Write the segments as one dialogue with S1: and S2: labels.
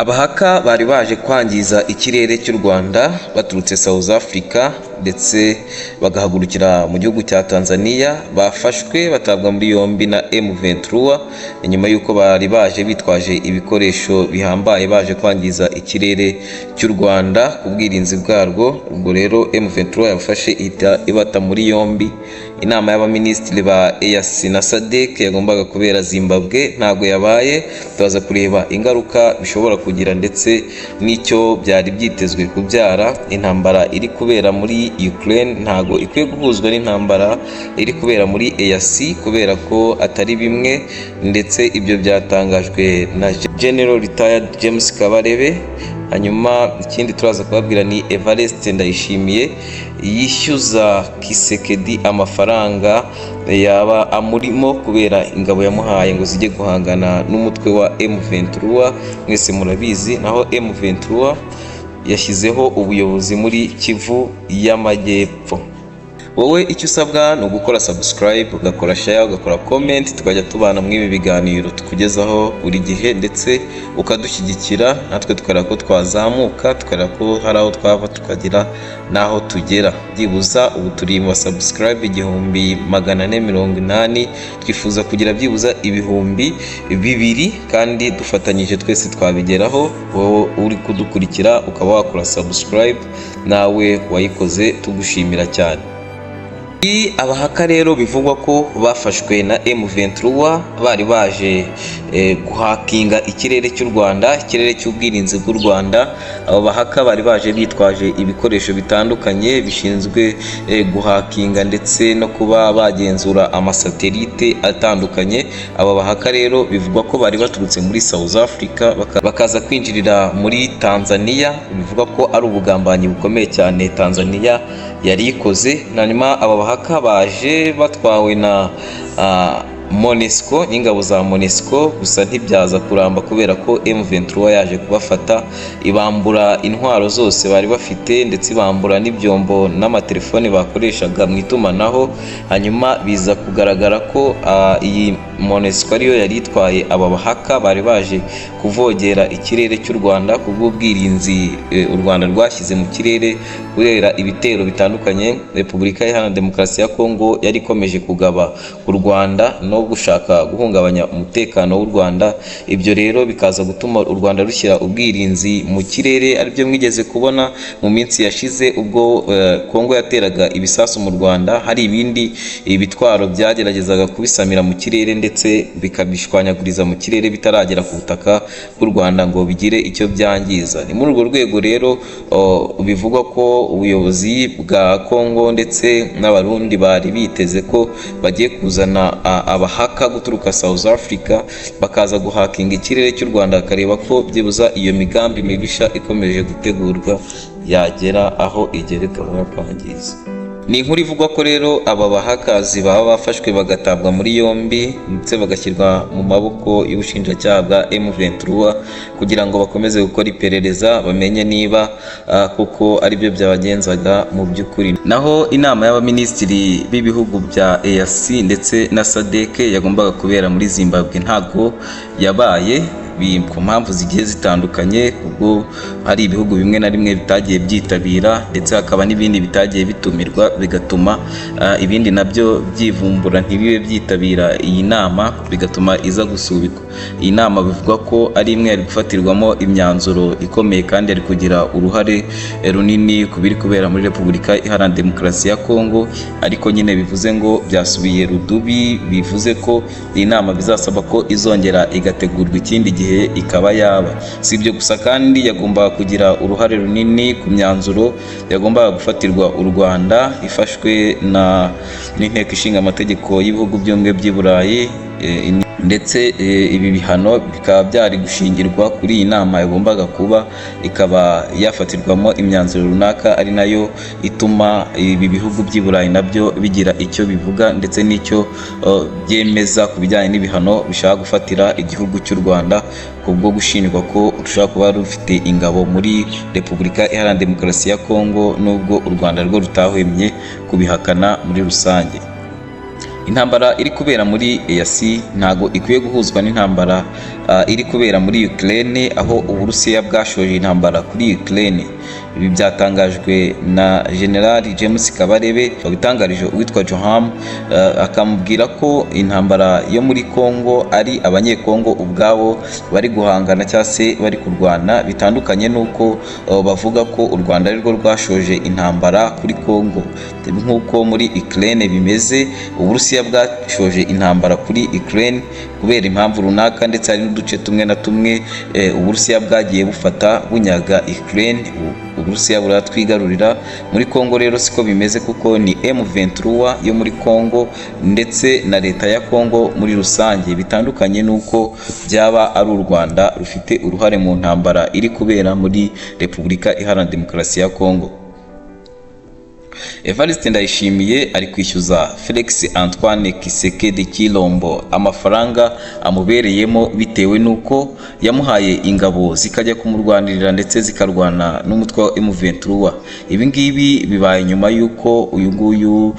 S1: Abahaka bari baje kwangiza ikirere cy'u Rwanda baturutse South Africa ndetse bagahagurukira mu gihugu cya Tanzania, bafashwe batabwa muri yombi na M23 nyuma y'uko bari baje bitwaje ibikoresho bihambaye baje kwangiza ikirere cy'u Rwanda ku bwirinzi bwarwo. Ubwo rero M23 yafashe ibata muri yombi. Inama y'abaminisitiri ba EAC na SADC yagombaga kubera Zimbabwe ntago yabaye, tubaza kureba ingaruka bishobora kugira ndetse n'icyo byari byitezwe kubyara. Intambara iri kubera muri Ukraine ntago ikwiye guhuzwa n'intambara iri kubera muri EAC kubera ko atari bimwe, ndetse ibyo byatangajwe na General Retired James Kabarebe. Hanyuma ikindi turaza kubabwira ni Evariste Ndayishimiye yishyuza Kisekedi amafaranga yaba amurimo kubera ingabo yamuhaye ngo zijye guhangana n'umutwe wa M23. Mwese murabizi, naho M23 yashyizeho ubuyobozi muri Kivu y'Amajyepfo. Wowe icyo usabwa ni ugukora subscribe, ugakora share, ugakora comment, tukajya tubana mu ibi biganiro tukugezaho buri gihe, ndetse ukadushyigikira natwe tukareba ko twazamuka, tukareba ko hari aho twava tukagira naho tugera. Byibuza ubu turi mu subscribe 1480, twifuza kugira byibuza 2000 kandi dufatanyije twese twabigeraho. Wowe uri kudukurikira ukaba wakora subscribe, nawe wayikoze tugushimira cyane. Abahaka rero bivugwa ko bafashwe na M23 bari baje guhakinga ikirere cy'u Rwanda, ikirere cy'ubwirinzi bw'u Rwanda. Abo bahaka bari baje bitwaje ibikoresho bitandukanye bishinzwe guhakinga ndetse no kuba bagenzura amasatelite atandukanye. Aba bahaka rero bivugwa ko bari baturutse muri South Africa bakaza kwinjirira muri Tanzania. Bivugwa ko ari ubugambanyi bukomeye cyane Tanzania yari ikoze. Hanyuma aba bahaka baje batwawe na MONUSCO n'ingabo za MONUSCO, gusa ntibyaza kuramba kubera ko M23 yaje kubafata, ibambura intwaro zose bari bafite ndetse ibambura n'ibyombo n'amatelefone bakoreshaga mu itumanaho. Hanyuma biza kugaragara ko iyi MONUSCO ariyo yari itwaye aba bahaka bari baje kuvogera ikirere cy'u Rwanda ku bw'ubwirinzi u Rwanda rwashyize mu kirere kubera ibitero bitandukanye Repubulika Iharanira Demokarasi ya Kongo yari ikomeje kugaba u Rwanda no gushaka guhungabanya umutekano w'u Rwanda. Ibyo rero bikaza gutuma u Rwanda rushyira ubwirinzi mu kirere, aribyo mwigeze kubona mu minsi yashize ubwo Kongo yateraga ibisasu mu Rwanda. Hari ibindi ibitwaro byageragezaga kubisamira mu kirere ndetse bikabishwanyaguriza mu kirere bitaragera ku butaka bw'u Rwanda ngo bigire icyo byangiza. Ni muri urwo rwego rero bivugwa ko ubuyobozi bwa Kongo ndetse n'abarundi bari biteze ko bagiye kuzana abahaka guturuka South Africa bakaza guhakinga ikirere cy'u Rwanda, bakareba ko byibuza iyo migambi mibisha ikomeje gutegurwa yagera aho igereka kwangiza. Ni inkuru ivugwa ko rero aba bahakazi baba bafashwe bagatabwa muri yombi ndetse bagashyirwa mu maboko y'ubushinjacyaha bwa M23 kugira ngo bakomeze gukora iperereza bamenye niba kuko aribyo byabagenzaga mu by'ukuri. Naho inama y'abaminisitiri b'ibihugu bya EAC ndetse na SADC yagombaga kubera muri Zimbabwe ntago yabaye ku mpamvu zigiye zitandukanye, ubwo hari ibihugu bimwe na rimwe bitagiye byitabira ndetse hakaba n'ibindi bitagiye bitumirwa, bigatuma ibindi nabyo byivumbura ntibibe byitabira iyi nama, bigatuma iza gusubikwa. Iyi nama bivugwa ko ari imwe yari gufatirwamo imyanzuro ikomeye kandi yari kugira uruhare runini ku biri kubera muri Repubulika Iharanira Demokarasi ya Kongo, ariko nyine bivuze ngo byasubiye rudubi. Bivuze ko iyi nama bizasaba ko izongera igategurwa ikindi gihe ikaba yaba. Si ibyo gusa kandi yagombaga kugira uruhare runini ku myanzuro yagombaga gufatirwa u Rwanda ifashwe n'inteko ishinga amategeko y'ibihugu byombi by'i Burayi, ndetse ibi bihano bikaba byari gushingirwa kuri iyi nama yagombaga kuba, ikaba yafatirwamo imyanzuro runaka ari nayo ituma ibi bihugu by'i Burayi nabyo bigira icyo bivuga ndetse n'icyo byemeza ku bijyanye n'ibihano bishaka gufatira igihugu cy'u Rwanda kubwo gushinjwa ko rushobora kuba rufite ingabo muri Repubulika Iharanira Demokarasi ya Kongo, nubwo u Rwanda rwo rutahwemye kubihakana muri rusange. Intambara iri kubera muri EAC ntago ikwiye guhuzwa n'intambara iri kubera muri Ukraine, aho Uburusiya bwashoje intambara kuri Ukraine. Ibi byatangajwe na General James Kabarebe wabitangarije uwitwa Joham, akamubwira ko intambara yo muri Kongo ari abanyekongo ubwabo bari guhangana cyangwa se bari kurwana, bitandukanye nuko bavuga ko u Rwanda ari rwo rwashoje intambara kuri Kongo. Nk'uko muri Ukraine bimeze, Uburusiya bwashoje intambara kuri Ukraine kubera impamvu runaka, ndetse hari n'uduce tumwe na tumwe Uburusiya bwagiye bufata bunyaga Ukraine, Uburusiya buratwigarurira. Muri Kongo rero siko bimeze, kuko ni M23 yo muri Kongo ndetse na leta ya Kongo muri rusange, bitandukanye nuko byaba ari u Rwanda rufite uruhare mu ntambara iri kubera muri Repubulika Iharanira Demokarasi ya Kongo. Evariste Ndayishimiye ari kwishyuza Felix Antoine Kisekedi Kilombo amafaranga amubereyemo bitewe nuko yamuhaye ingabo zikajya kumurwanirira ndetse zikarwana n'umutwe wa M23. Ibi ngibi bibaye nyuma yuko uyu nguyu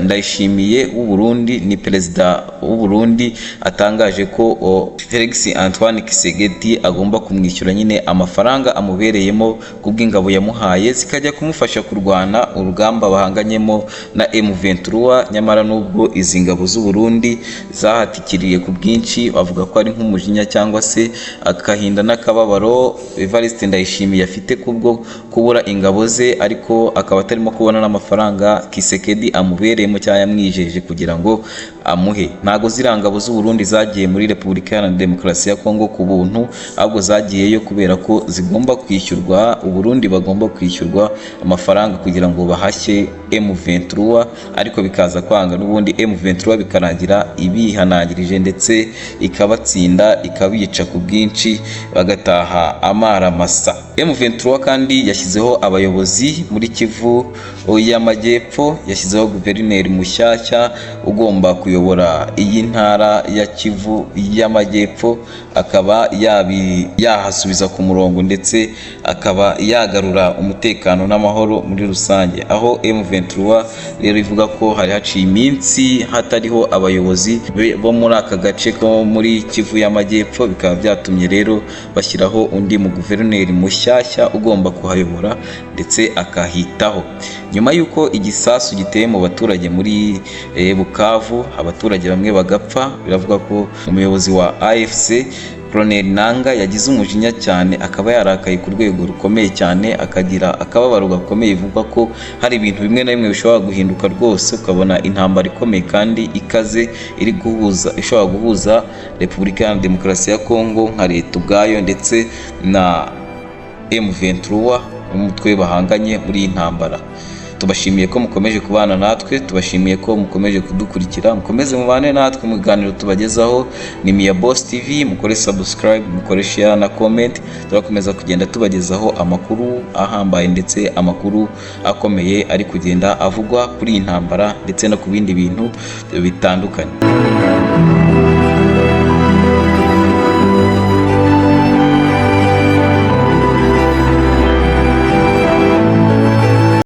S1: Ndayishimiye w'u Burundi, ni perezida w'u Burundi, atangaje ko Felix Antoine Kisekedi agomba kumwishyura nyine amafaranga amubereyemo kubw'ingabo yamuhaye zikajya kumufasha kurwana urugamba bahanganyemo na M23. Nyamara nubwo izi ngabo z'u Burundi zahatikiriye ku bwinshi, bavuga ko ari nk'umujinya cyangwa se akahinda n'akababaro Evariste Ndayishimiye afite kubwo kubura ingabo ze, ariko akaba atarimo kubona n'amafaranga Kisekedi amubereyemo cyangwa yamwijeje kugira ngo amuhe. Ntago ziriya ngabo z'u Burundi zagiye muri Repubulika Iharanira Demokarasi ya Kongo ku buntu, ahubwo zagiyeyo kubera ko zigomba kwishyurwa, u Burundi bagomba kwishyurwa amafaranga kugira ngo bahashye M23, ariko bikaza kwanga n'ubundi M23 bikarangira ibihanangirije ndetse ikabatsinda ikabica ku bwinshi bagataha amara masa. M23 kandi yashyizeho abayobozi muri Kivu y'Amajyepfo, yashyizeho guverineri mushyashya ugomba kuyobora iyi ntara ya Kivu y'Amajyepfo, akaba yahasubiza ku murongo ndetse akaba yagarura umutekano n'amahoro muri rusange. Aho M23 rero ivuga ko hari haciye iminsi hatariho abayobozi bo muri aka gace ko muri Kivu y'Amajyepfo, bikaba byatumye rero bashyiraho undi mu guverineri mushyashya ugomba kuhayobora ndetse akahitaho. Nyuma y'uko igisasu giteye mu baturage muri Bukavu, abaturage bamwe bagapfa, biravuga ko umuyobozi wa AFC Colonel Nanga yagize umujinya cyane, akaba yarakaye ku rwego rukomeye cyane, akagira akababaro gakomeye, ivuga ko hari ibintu bimwe na bimwe bishobora guhinduka rwose, ukabona intambara ikomeye kandi ikaze ishobora guhuza Repubulika Iharanira Demokarasi ya Kongo nka leta ubwayo ndetse na M23 umutwe bahanganye muri iyi ntambara. Tubashimiye ko mukomeje kubana natwe, tubashimiye ko mukomeje kudukurikira, mukomeze mubane natwe mu biganiro tubagezaho. Ni Mia Boss TV, mukore subscribe, mukore share na comment. Turakomeza kugenda tubagezaho amakuru ahambaye ndetse amakuru akomeye ari kugenda avugwa kuri iyi ntambara ndetse no ku bindi bintu bitandukanye.